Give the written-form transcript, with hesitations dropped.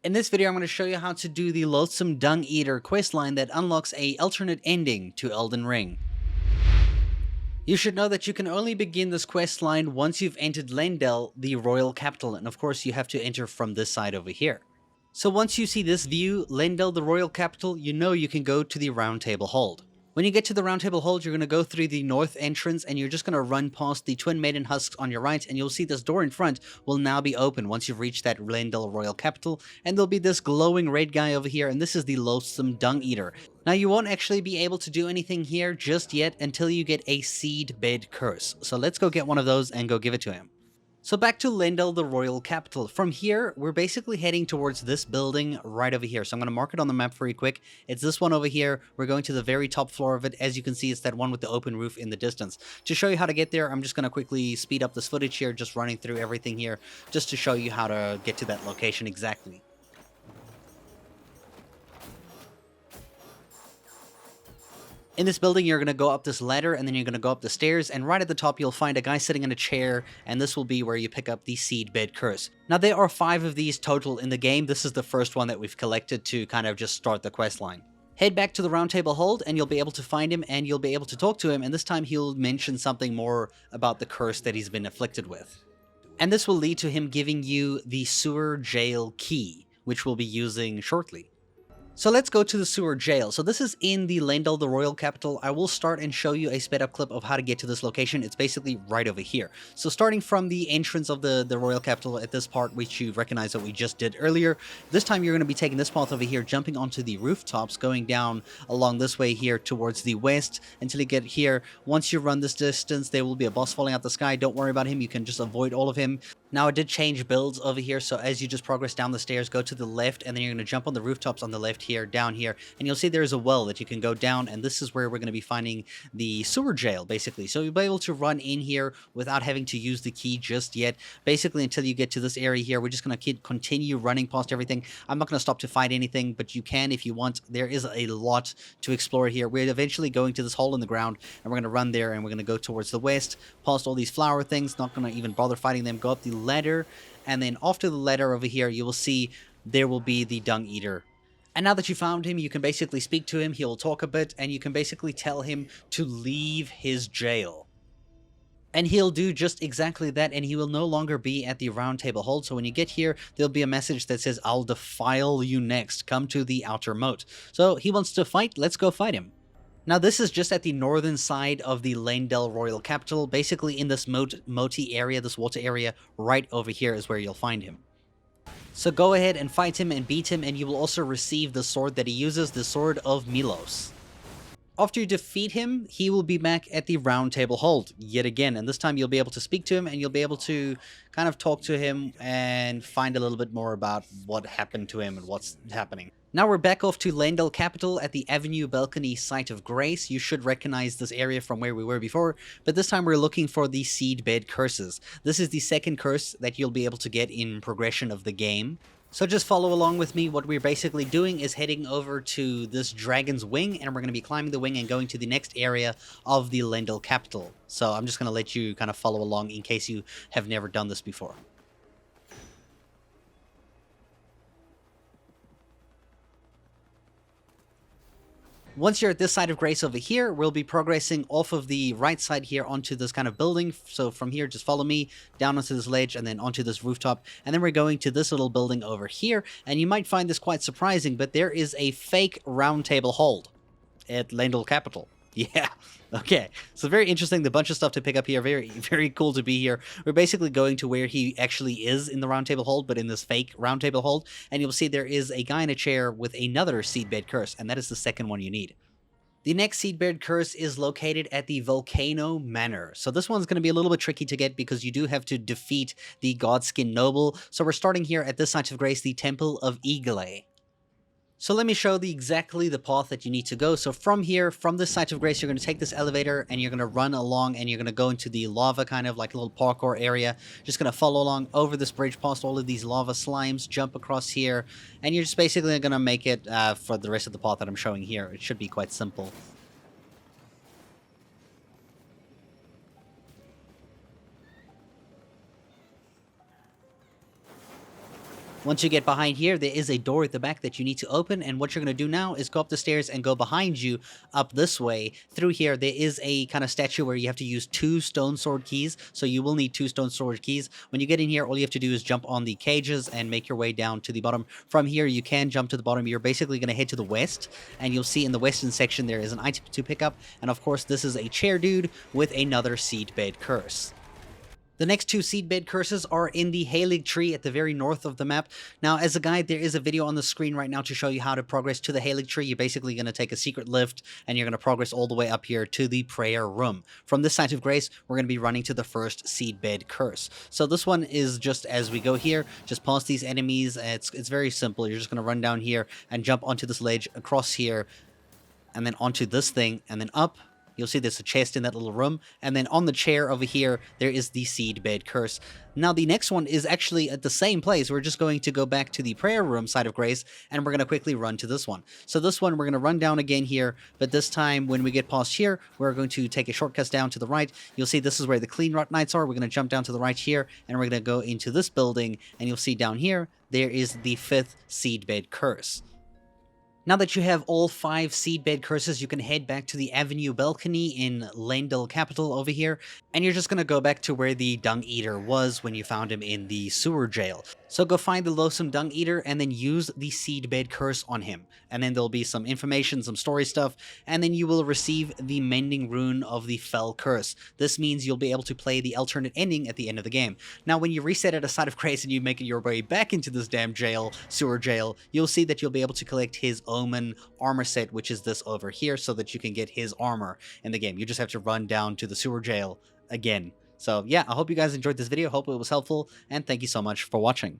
In this video, I'm going to show you how to do the loathsome Dung Eater questline that unlocks a alternate ending to Elden Ring. You should know that you can only begin this questline once you've entered Lendel, the royal capital, and of course you have to enter from this side over here. So once you see this view, Lendel, the royal capital, you know you can go to the Round Table Hold. When you get to the Round Table Hold, you're going to go through the north entrance and you're just going to run past the Twin Maiden Husks on your right, and you'll see this door in front will now be open once you've reached that Lendel Royal Capital, and there'll be this glowing red guy over here, and this is the loathsome Dung Eater. Now you won't actually be able to do anything here just yet until you get a Seedbed Curse, so let's go get one of those and go give it to him. So back to Lendel, the royal capital. From here, we're basically heading towards this building right over here. So I'm going to mark it on the map very quick. It's this one over here. We're going to the very top floor of it. As you can see, it's that one with the open roof in the distance. To show you how to get there, I'm just going to quickly speed up this footage here, just running through everything here, just to show you how to get to that location exactly. In this building, you're going to go up this ladder, and then you're going to go up the stairs, and right at the top, you'll find a guy sitting in a chair, and this will be where you pick up the Seedbed Curse. Now, there are 5 of these total in the game. This is the first one that we've collected to kind of just start the questline. Head back to the Round Table Hold, and you'll be able to find him, and you'll be able to talk to him, and this time he'll mention something more about the curse that he's been afflicted with. And this will lead to him giving you the sewer jail key, which we'll be using shortly. So let's go to the sewer jail. So this is in the Lendel, the royal capital. I will start and show you a sped up clip of how to get to this location. It's basically right over here. So starting from the entrance of the royal capital at this part, which you recognize that we just did earlier, this time you're going to be taking this path over here, jumping onto the rooftops, going down along this way here towards the west until you get here. Once you run this distance, there will be a boss falling out the sky. Don't worry about him. You can just avoid all of him. Now, I did change builds over here, so as you just progress down the stairs, go to the left, and then you're going to jump on the rooftops on the left here, down here, and you'll see there's a well that you can go down, and this is where we're going to be finding the sewer jail, basically. So you'll be able to run in here without having to use the key just yet, basically until you get to this area here. We're just going to continue running past everything. I'm not going to stop to fight anything, but you can if you want. There is a lot to explore here. We're eventually going to this hole in the ground, and we're going to run there, and we're going to go towards the west, past all these flower things, not going to even bother fighting them, go up the ladder, and then after the ladder over here, you will see there will be the Dung Eater. And now that you found him, you can basically speak to him, he'll talk a bit, and you can basically tell him to leave his jail. And he'll do just exactly that, and he will no longer be at the Round Table Hold. So when you get here, there'll be a message that says, "I'll defile you next, come to the outer moat." So he wants to fight, let's go fight him. Now, this is just at the northern side of the Lendel Royal Capital, basically in this moaty area, this water area, right over here is where you'll find him. So go ahead and fight him and beat him, and you will also receive the sword that he uses, the Sword of Milos. After you defeat him, he will be back at the Round Table Hold yet again, and this time you'll be able to speak to him, and you'll be able to kind of talk to him and find a little bit more about what happened to him and what's happening. Now we're back off to Lendel Capital at the Avenue Balcony Site of Grace. You should recognize this area from where we were before, but this time we're looking for the Seedbed Curses. This is the second curse that you'll be able to get in progression of the game. So just follow along with me. What we're basically doing is heading over to this dragon's wing, and we're going to be climbing the wing and going to the next area of the Lendel Capital. So I'm just going to let you kind of follow along in case you have never done this before. Once you're at this side of Grace over here, we'll be progressing off of the right side here onto this kind of building. So from here, just follow me down onto this ledge and then onto this rooftop. And then we're going to this little building over here. And you might find this quite surprising, but there is a fake Round Table Hold at Lendel Capital. Yeah, okay. So very interesting. The bunch of stuff to pick up here. Very, very cool to be here. We're basically going to where he actually is in the Round Table Hold, but in this fake Round Table Hold. And you'll see there is a guy in a chair with another Seedbed Curse, and that is the second one you need. The next Seedbed Curse is located at the Volcano Manor. So this one's going to be a little bit tricky to get because you do have to defeat the Godskin Noble. So we're starting here at this site of Grace, the Temple of Eagle. So let me show exactly the path that you need to go. So from here, from this site of Grace, you're going to take this elevator and you're going to run along and you're going to go into the lava kind of like a little parkour area. Just going to follow along over this bridge past all of these lava slimes, jump across here, and you're just basically going to make it for the rest of the path that I'm showing here. It should be quite simple. Once you get behind here, there is a door at the back that you need to open, and what you're going to do now is go up the stairs and go behind you up this way. Through here, there is a kind of statue where you have to use 2 stone sword keys, so you will need 2 stone sword keys. When you get in here, all you have to do is jump on the cages and make your way down to the bottom. From here, you can jump to the bottom. You're basically going to head to the west, and you'll see in the western section there is an item to pick up, and of course, this is a chair dude with another Seedbed Curse. The next 2 Seedbed Curses are in the Halig tree at the very north of the map. Now, as a guide, there is a video on the screen right now to show you how to progress to the Halig tree. You're basically going to take a secret lift, and you're going to progress all the way up here to the prayer room. From this site of grace, we're going to be running to the first Seedbed Curse. So this one is just as we go here, just past these enemies. It's very simple. You're just going to run down here and jump onto this ledge, across here, and then onto this thing, and then up. You'll see there's a chest in that little room, and then on the chair over here, there is the Seedbed Curse. Now, the next one is actually at the same place. We're just going to go back to the prayer room side of grace, and we're going to quickly run to this one. So this one, we're going to run down again here, but this time, when we get past here, we're going to take a shortcut down to the right. You'll see this is where the Clean Rot Knights are. We're going to jump down to the right here, and we're going to go into this building, and you'll see down here, there is the 5th Seedbed Curse. Now that you have all 5 Seedbed Curses, you can head back to the Avenue Balcony in Lendil Capital over here, and you're just going to go back to where the Dung Eater was when you found him in the sewer jail. So go find the loathsome Dung Eater and then use the Seedbed Curse on him. And then there'll be some information, some story stuff, and then you will receive the Mending Rune of the Fell Curse. This means you'll be able to play the alternate ending at the end of the game. Now when you reset at a site of grace and you make your way back into this damn jail, sewer jail, you'll see that you'll be able to collect his Omen Armor set, which is this over here, so that you can get his armor in the game. You just have to run down to the sewer jail again. So yeah, I hope you guys enjoyed this video, hope it was helpful, and thank you so much for watching.